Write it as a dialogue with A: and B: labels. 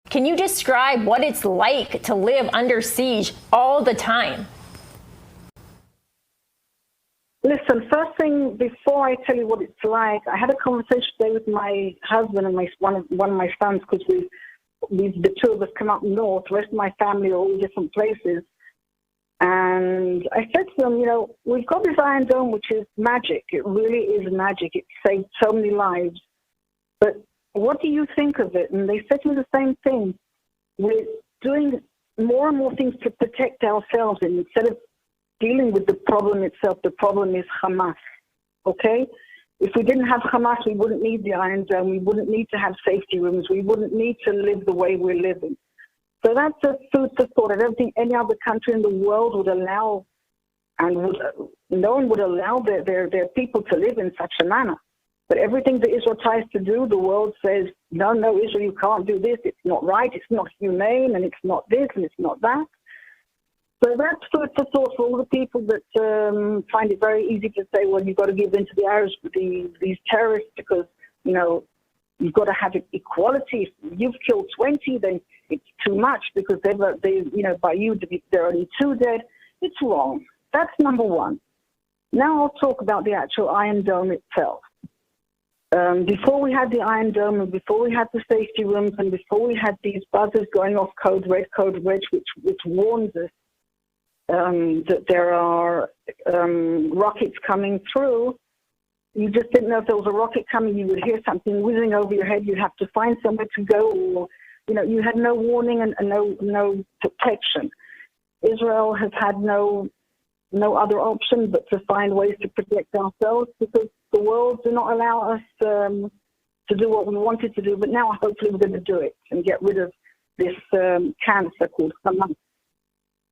A: Can you describe what it's like to live under siege all the time?
B: Listen, first thing, before I tell you what it's like, I had a conversation today with my husband and one of my sons, because the two of us come up north. The rest of my family are all different places. And I said to them, we've got this Iron Dome, which is magic. It really is magic. It saved so many lives. But what do you think of it? And they said to me the same thing. We're doing more and more things to protect ourselves, and instead of dealing with the problem itself. The problem is Hamas, okay? If we didn't have Hamas, we wouldn't need the Iron Dome. We wouldn't need to have safety rooms. We wouldn't need to live the way we're living. So that's a food for thought. I don't think any other country in the world would allow, no one would allow their people to live in such a manner. But everything that Israel tries to do, the world says, no, Israel, you can't do this. It's not right. It's not humane, and it's not this, and it's not that. So that's food for thought for all the people that find it very easy to say, well, you've got to give in to the Arabs, these terrorists, because, you've got to have equality. If you've killed 20, then it's too much because by you, there are only 2 dead. It's wrong. That's number one. Now I'll talk about the actual Iron Dome itself. Before we had the Iron Dome, and before we had the safety rooms, and before we had these buzzers going off code red, which warns us that there are rockets coming through, you just didn't know if there was a rocket coming. You would hear something whizzing over your head. You'd have to find somewhere to go, or you had no warning and no protection. Israel has had no other option but to find ways to protect ourselves, because the world did not allow us to do what we wanted to do. But now hopefully we're going to do it and get rid of this cancer called Hamas.